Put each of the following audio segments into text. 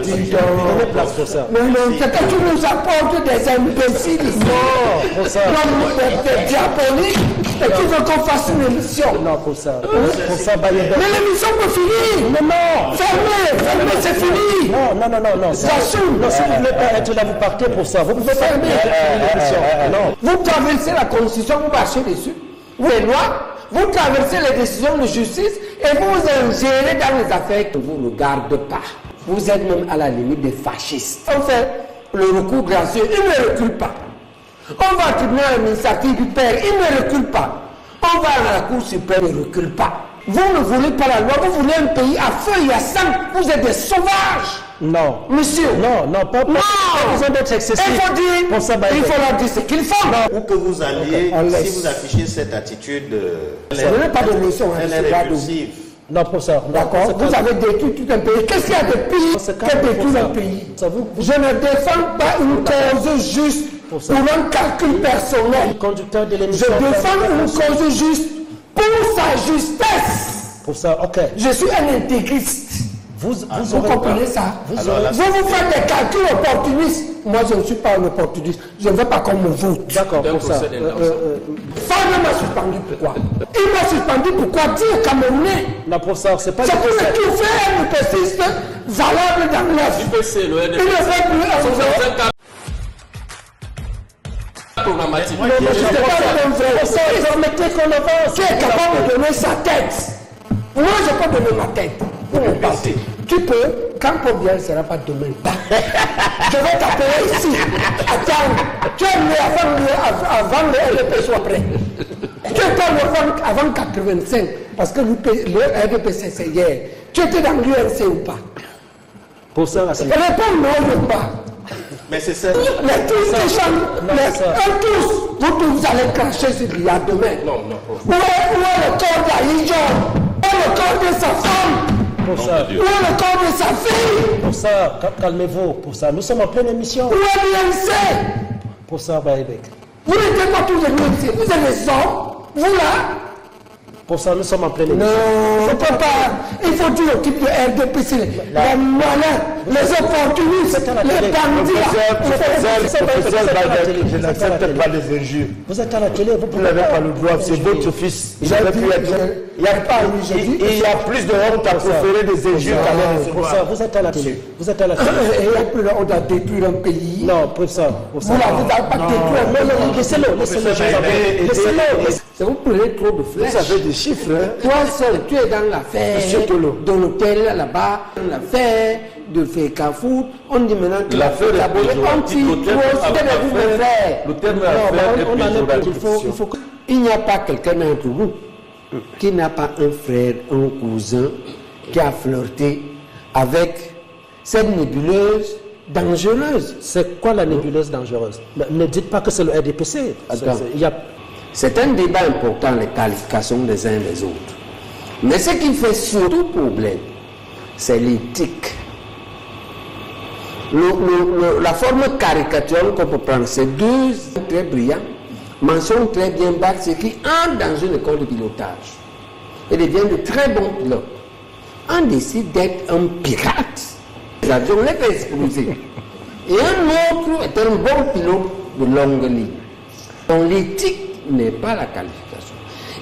Prenez place pour ça. Non, c'est que tu nous apportes des imbéciles ici. Non, pour ça. Des diaboliques. Et tu veux qu'on fasse une émission. Non, pour ça. Pour ça, Bayedon. Mais l'émission peut finir. Non. Fermez, c'est fini. Non. J'assume. Non, si vous ne voulez pas être là, vous partez pour ça. Vous pouvez fermer l'émission. Non. Vous traversez la Constitution, vous marchez dessus. Vous les lois, vous traversez les décisions de justice et vous ingérez dans les affaires qui ne vous regardent pas. Vous êtes même à la limite des fascistes. On fait le recours gracieux, il ne recule pas. On va au tribunal administratif du père, il ne recule pas. On va à la Cour suprême, il ne recule pas. Vous ne voulez pas la loi, vous voulez un pays à feu et à sang. Vous êtes des sauvages. Non. Monsieur. Non, pas besoin d'être excessif. Il faut dire, pour ça, il faut leur dire ce qu'ils font. Où que vous alliez, si vous affichez cette attitude, ce n'est pas de leçon, elle est répulsive. Non, pour ça. D'accord. Vous avez détruit tout un pays. Qu'est-ce qu'il y a de pire que détruire un pays? Je ne défends pas une cause juste pour un calcul personnel. Conducteur de l'émission. Je défends une cause juste pour sa justesse. Pour ça, ok. Je suis un intégriste. Vous comprenez ça? Vous faites des calculs opportunistes. Moi, je ne suis pas un opportuniste. Je ne veux pas qu'on me vote. D'accord, pour ça. Fabien m'a suspendu. Pourquoi? Il m'a suspendu. Pourquoi? Dire Camerounais. Non, pour ça, c'est pas... C'est pour tout faire un UPCiste valable dans l'Est. UPC, le NDP. Il ne fait plus un programmatique. Tu es capable de donner sa tête. Moi, je peux donner ma tête. Tu peux, quand Paul Biya ne sera pas demain, je vais t'appeler ici. Attends, tu es né avant le RDP soit prêt. Tu étais né avant 85, parce que le RDP c'est hier. Tu étais dans l'UNC ou pas? Pour ça, c'est... Réponds non ou pas. Mais c'est ça. Les tous qui chantent, vous allez cracher sur lui à demain. Non. Où est le corps d'Aïdjo? Où est le corps de sa femme? Pour ça. Où est le corps de sa fille? Pour ça, calmez-vous. Pour ça, nous sommes en pleine émission. Où est l'UNC? Pour ça, Baïbek. Vous n'êtes pas tous les l'UNC. Vous êtes les hommes. Vous là? Pour ça, nous sommes en pleine émission. Non, il faut pas. Il faut dire au type de RDPC, les malins, les opportunistes, les bandits. Professeur Baïbek, je n'accepte pas les injures. Vous êtes à la télé, vous n'avez pas le droit, c'est votre fils. Il y a plus de honte à proférer des injures qu'à les recevoir. Pour ça, vous êtes à la télé. Vous êtes à la télé. Il n'y a plus de honte à détruire un pays. Non, pour ça. Vous n'avez pas détruire. Laissez-le. Vous prenez trop de flèches. Vous avez des chiffres. Toi seul, tu es dans l'affaire de l'hôtel là-bas, l'affaire de Fekafou. On dit maintenant que l'affaire est il n'y a pas quelqu'un d'entre vous qui n'a pas un frère, un cousin qui a flirté avec cette nébuleuse dangereuse. C'est quoi la nébuleuse dangereuse? Ne dites pas que c'est le RDPC. C'est un débat important, les qualifications des uns et des autres. Mais ce qui fait surtout problème, c'est l'éthique. La forme caricaturale qu'on peut prendre, c'est deux très brillants, mentionnent très bien Bach, ceux qui entrent dans une école de pilotage et deviennent de très bons pilotes. On décide d'être un pirate. L'avion les fait exploser. Et un autre est un bon pilote de longue ligne. Donc l'éthique n'est pas la qualification.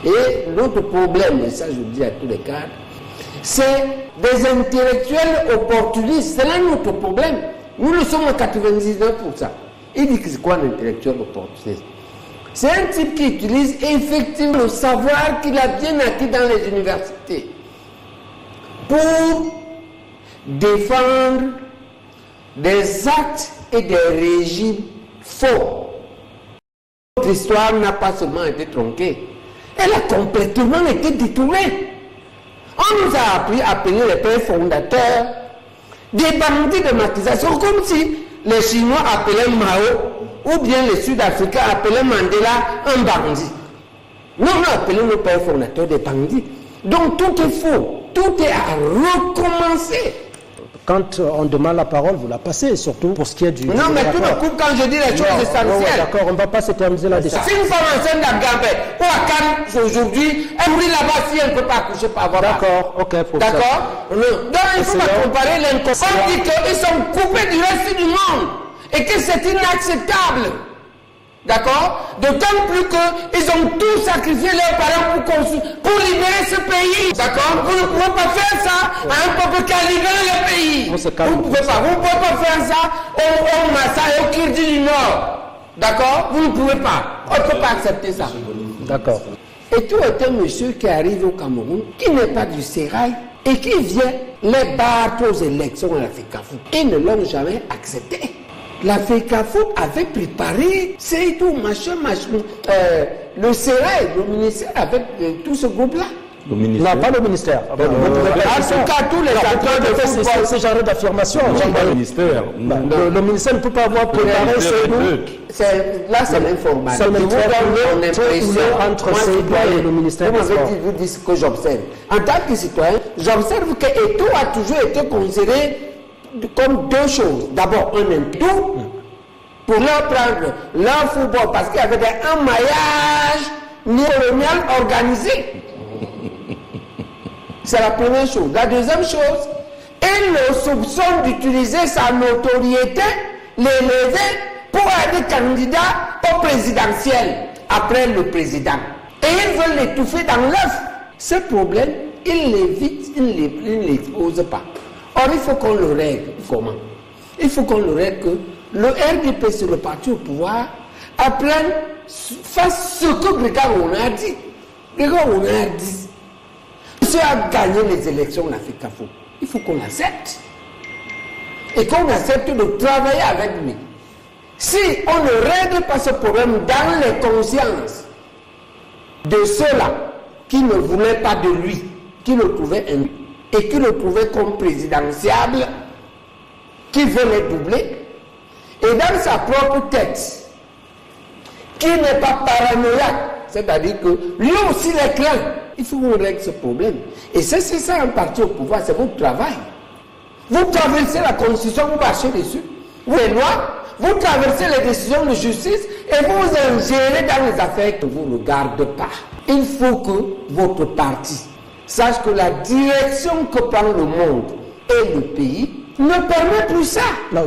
Et notre problème, et ça je le dis à tous les cadres, c'est des intellectuels opportunistes. C'est là notre problème. Nous le sommes à 99%. Il dit que c'est quoi un intellectuel opportuniste? C'est un type qui utilise effectivement le savoir qu'il a bien acquis dans les universités pour défendre des actes et des régimes faux. Notre histoire n'a pas seulement été tronquée, elle a complètement été détournée. On nous a appris à appeler les pères fondateurs des bandits de maquisation, comme si les Chinois appelaient Mao ou bien les Sud-Africains appelaient Mandela un bandit. Nous, on a appelé nos pères fondateurs des bandits. Donc tout est faux, tout est à recommencer. quand on demande la parole, vous la passez, surtout pour ce qui est du... Non, mais tout le coup, quand je dis les choses essentielles... D'accord, on ne va pas s'éterniser là-dessus. Si une femme enceinte à Gambé ou à Cannes aujourd'hui, elle mourit là-bas si elle ne peut pas accoucher par voie. D'accord, ok, pour ça. D'accord. Donc il faut pas comparer l'inconscient. On dit qu'ils sont coupés du reste du monde et que c'est inacceptable. D'accord? D'autant plus qu'ils ont tout sacrifié leurs parents pour libérer ce pays. D'accord? Vous ne pouvez pas faire ça à un peuple qui a libéré le pays. Vous ne pouvez pas faire ça au Massa et au Kirdi du Nord. D'accord? Vous ne pouvez pas. On ne peut pas accepter ça. D'accord. Et tout est un monsieur qui arrive au Cameroun, qui n'est pas du sérail et qui vient les battre aux élections à la FECAFOOT. Ils ne l'ont jamais accepté. La FECAFOOT avait préparé, c'est tout, machin, le sérail, le ministère avec tout ce groupe-là. Non, pas le ministère. En tout cas, tous les acteurs de football. Ce genre d'affirmation. Le ministère ne peut pas avoir préparé là, c'est l'information. C'est entre Seydou et le ministère. Vous dites ce que j'observe. En tant que citoyen, j'observe que Eto'o a toujours été considéré comme deux choses. D'abord, un Eto'o pour leur prendre leur football parce qu'il y avait un maillage néo-colonial organisé. C'est la première chose. La deuxième chose, ils le soupçonnent d'utiliser sa notoriété, l'élever pour être candidat au présidentiel après le président. Et ils veulent l'étouffer dans l'œuf. Ce problème, ils l'évitent, ils ne l'exposent pas. Or, il faut qu'on le règle. Comment? Il faut qu'on le règle que le RDP, c'est le parti au pouvoir, fasse ce que on a dit. On a dit. Monsieur a gagné les élections de la FECAFOOT. Il faut qu'on l'accepte. Et qu'on accepte de travailler avec lui. Si on ne règle pas ce problème dans les consciences de ceux-là qui ne voulaient pas de lui, qui le trouvaient et qui le trouvaient comme présidentiable, qui veut les doubler, et dans sa propre tête, qui n'est pas paranoïaque, c'est-à-dire que lui aussi les craint, il faut qu'on règle ce problème. Et c'est ça un parti au pouvoir, c'est votre travail. Vous traversez la Constitution, vous marchez dessus, vous les lois, vous traversez les décisions de justice et vous vous ingérez dans les affaires qui ne vous regardent pas. Il faut que votre parti sache que la direction que prend le monde et le pays ne permet plus ça.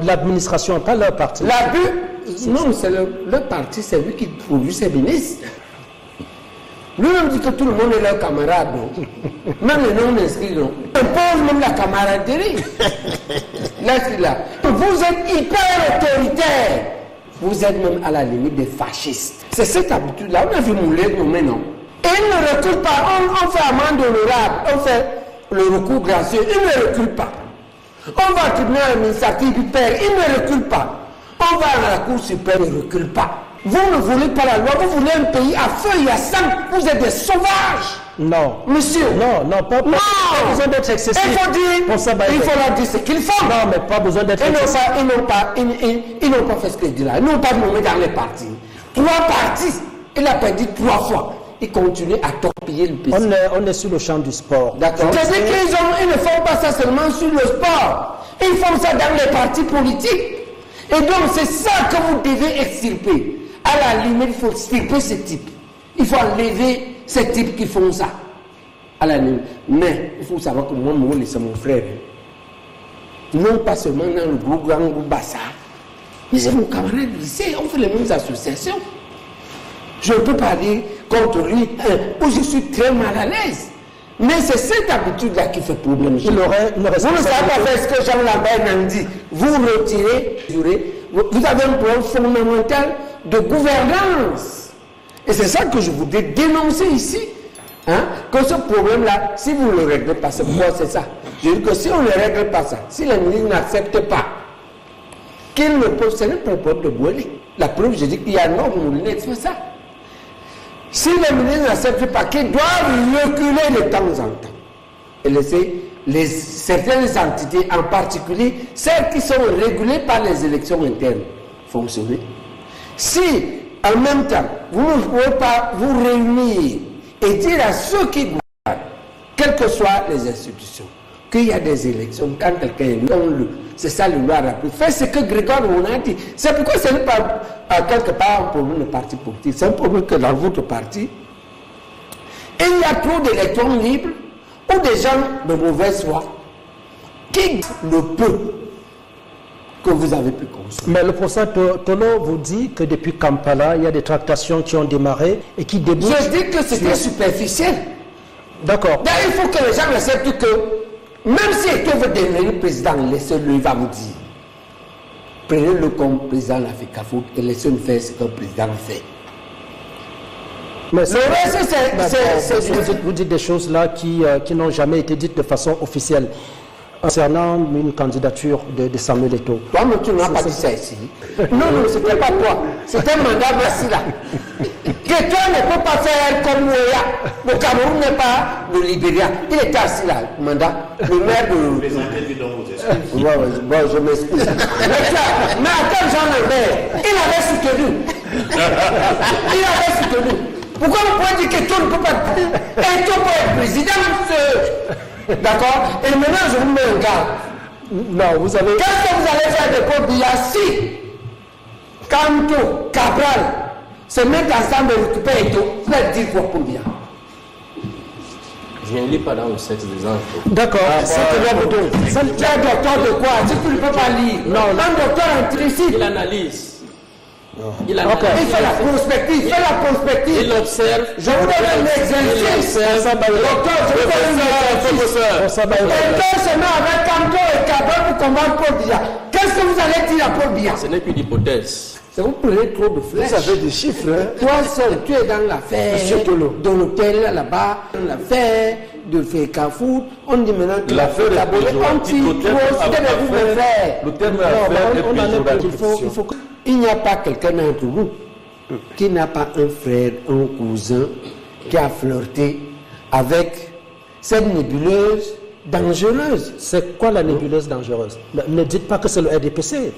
L'administration, pas leur parti. Non, c'est le parti, c'est lui qui produit ses ministres. Lui-même dit que tout le monde est leur camarade. Même les non-inscrits, non. On impose même la camaraderie. Là. Vous êtes hyper autoritaire. Vous êtes même à la limite des fascistes. C'est cette habitude-là. On a vu Moulet, mais non. Et ils ne reculent pas. On fait amende honorable. On fait le recours gracieux. Ils ne reculent pas. On va au tribunal administratif du père. Ils ne reculent pas. On va à la Cour suprême. Ils ne reculent pas. Vous ne voulez pas la loi, vous voulez un pays à feu et à sang. Vous êtes des sauvages. Non. Monsieur. Non, pas besoin d'être excessif. Il faut leur dire ce qu'ils font. Non, mais pas besoin d'être excessif. Ils n'ont pas fait ce qu'ils disent là. Ils n'ont pas nommé dans les partis. 3 partis. Il a perdu 3 fois. Ils continuent à torpiller le pays. On est sur le champ du sport. D'accord. C'est-à-dire qu'ils ne font pas ça seulement sur le sport. Ils font ça dans les partis politiques. Et donc c'est ça que vous devez extirper. À la limite, il faut extirper ces types. Il faut enlever ces types qui font ça. À la limite. Mais il faut savoir que moi, c'est mon frère. Non pas seulement dans le groupe Grand Groupe Bassa. Mais c'est mon camarade du lycée. On fait les mêmes associations. Je ne peux pas dire contre lui où je suis très mal à l'aise. Mais c'est cette habitude-là qui fait problème. Vous ne savez pas faire ce que Jean Lambert n'a dit. Vous retirez, vous avez un problème fondamental de gouvernance. Et c'est ça que je voudrais dénoncer ici. Que ce problème-là, si vous ne le réglez pas, c'est ça. Je dis que si on ne règle pas ça, si les ministres n'acceptent pas qu'ils ne peuvent, ce n'est pas le problème de Boilé. La preuve, je dis qu'il y a un homme Moulinet qui fait ça. Si les ministres n'acceptent pas qu'ils doivent reculer de temps en temps et laisser certaines entités, en particulier celles qui sont régulées par les élections internes, fonctionner. Si, en même temps, vous ne pouvez pas vous réunir et dire à ceux qui gouvernent, quelles que soient les institutions, qu'il y a des élections, quand quelqu'un est élu, c'est ça le loi rappelé. Faites ce que Grégoire Ronan a dit. C'est pourquoi ce n'est pas quelque part un problème de parti politique. C'est un problème que dans votre parti, il y a trop d'électrons libres ou des gens de mauvaise foi qui le peu que vous avez pu construire. Mais le professeur Tolo vous dit que depuis Kampala, il y a des tractations qui ont démarré et qui débouchent. Je dis que c'était superficiel. D'accord. Il faut que les gens acceptent que même si Eto'o veut devenir président, laissez-le, il va vous dire. Prenez-le comme président de l'Afrique et laissez-le faire ce qu'un président fait. Mais vous dites des choses là qui n'ont jamais été dites de façon officielle concernant une candidature de Samuel Eto'o. Toi-même, tu n'as pas dit ça ici. Non, ce n'était pas toi. C'était Manda Massila. Que toi ne peux pas faire comme Moya. Le Cameroun n'est pas le Libéria. Il était assis là, Manda, le maire de. Bon, je m'excuse. Mais attends, Jean Lambert, il avait soutenu. Pourquoi vous pouvez dire que Eto'o ne peut pas Eto'o peut être président? D'accord? Et maintenant, je vous mets un garde. Non, vous avez. Qu'est-ce que vous allez faire de Paul Biya si Kanto, Cabral se mettent ensemble et récupèrent Eto'o? Vous allez dire quoi, Paul Biya? Je ne lis pas dans le sexe des anges. D'accord. Tu es docteur de quoi? Si tu ne peux pas lire. Non, un docteur intrinsèque. Il analyse. Il fait la prospective. Il observe. Je vous donne un exercice. Docteur, je vous donne un exercice. Quelqu'un se met avec Kanto et Cabral pour combattre Paul Biya. Qu'est-ce que vous allez dire à Paul Biya? Ce n'est plus d'hypothèse. Vous prenez trop de flèches. Vous avez des chiffres. Hein? Toi seul, tu es dans l'affaire de l'hôtel là-bas, l'affaire de Fekafout. On dit maintenant que l'affaire est le terme il n'y a pas quelqu'un d'entre vous qui n'a pas un frère, un cousin qui a flirté avec cette nébuleuse dangereuse. C'est quoi la nébuleuse dangereuse? Ne dites pas que c'est le RDPC.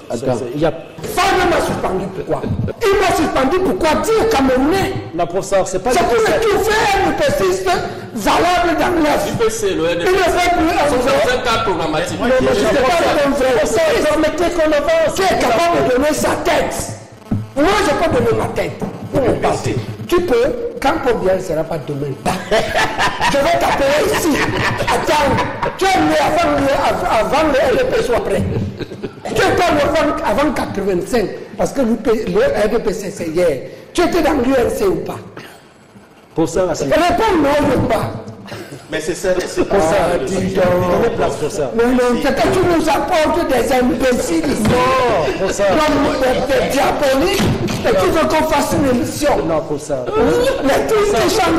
Il y a... Fabien m'a suspendu pourquoi? Il m'a suspendu pourquoi? Dire Camerounais. Non, professeur, c'est pas c'est pour tout faire un RDPCiste valable dans l'Est. RDPC, le RDPC. Il ne fait plus c'est un cas programmatique. Je ne sais pas ton frère. Permettez qu'on avance. Qui est capable de donner sa tête? Moi, je peux donner ma tête pour mon parti. Tu peux, quand Paul Biya ne sera pas demain, je vais t'appeler ici. Attends, tu es né avant le RDP soit prêt. Tu es pas avant 85, parce que le RDPC c'est hier. Tu étais dans l'UNC ou pas? Pour ça, réponds non ou pas. Mais c'est ça. Dis donc. Mais non, c'est que tu nous apportes des imbéciles. Non, des diaboliques. Et tu veux qu'on fasse une émission? Non, pour ça. Les tous les gens,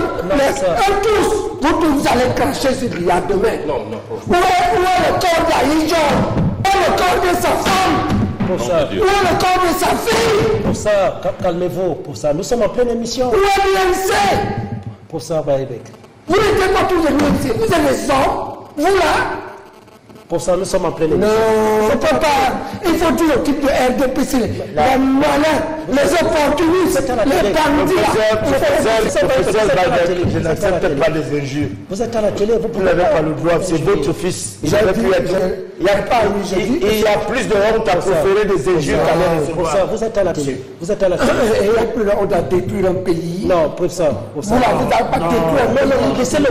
tous, vous allez cracher sur Biya demain. Non. Où est le corps d'Aïdjon? Où est le corps de sa femme? Pour ça. Où est le corps de sa fille? Pour ça, calmez-vous. Pour ça, nous sommes en pleine émission. Où est l'UNC? Pour ça, Baïbek. Vous n'êtes pas tous les l'UNC. Vous êtes les hommes. Vous là? Pour ça, nous sommes en pleine émission. Non, on ne peut pas. Il faut dire au type de RDPC. Les malins, les opportunistes, les bandits. Je n'accepte pas les injures. Vous êtes à la télé, vous n'avez pas le droit, c'est votre fils. Il y a plus de honte à proférer des injures qu'à les recevoir. Vous êtes à la télé. Vous êtes à la télé. Il n'y a plus de honte à détruire un pays. Non, pour ça. Vous n'avez pas détruire. Laissez-le.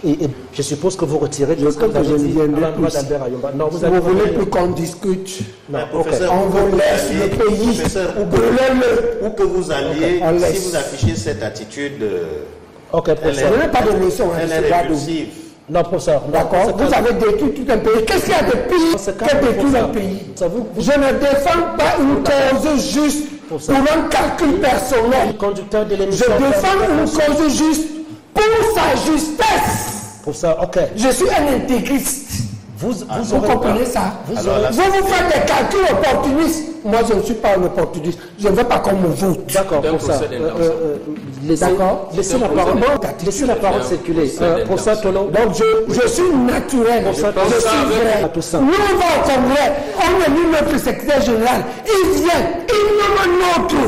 Et je suppose que vous retirez de ce que vous avez dit à l'endroit d'Albert Ayomba. Non, vous voulez plus qu'on discute. Non, professeur, on vous laisse le pays. Où que vous alliez, si vous affichez cette attitude, elle n'est pas de leçon. Elle est répulsive. Non, professeur. D'accord. Vous avez détruit tout un pays. Qu'est-ce qu'il y a de pire que détruire un pays? Je ne défends pas une cause juste pour un calcul personnel. Je défends une cause juste pour sa justesse. Pour ça, ok. Je suis un intégriste. Vous comprenez ça? Vous faites des calculs opportunistes. Moi, je ne suis pas un opportuniste. Je ne veux pas qu'on me vote. D'accord, pour ça. Laissez la parole circuler. Pour ça, Tolo. Donc, je suis naturel. Je suis vrai. Nous, on va au Congrès. On est mis notre secrétaire général. Il vient. Il nomme un autre.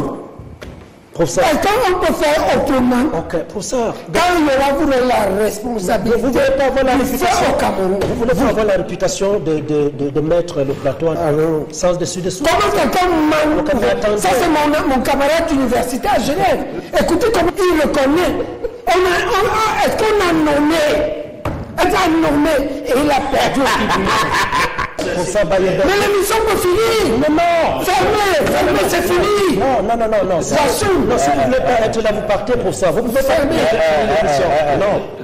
Professeur. Est-ce qu'on peut faire autrement? Ok, professeur. Quand il y aura vous la responsabilité Vous voulez pas avoir la du fait réputation au Cameroun. Vous voulez pas avoir la réputation de mettre le plateau sans dessus-dessous. Comment quelqu'un ça c'est mon camarade d'université à Genève. Écoutez comment il le connaît. Est-ce qu'on a nommé? Elle a nommé et il a perdu. Mais l'émission peut finir. Non. Fermez, c'est fini. Non. J'assume. Non, si vous ne voulez pas être là, vous partez pour ça. Vous pouvez fermer l'émission. Non.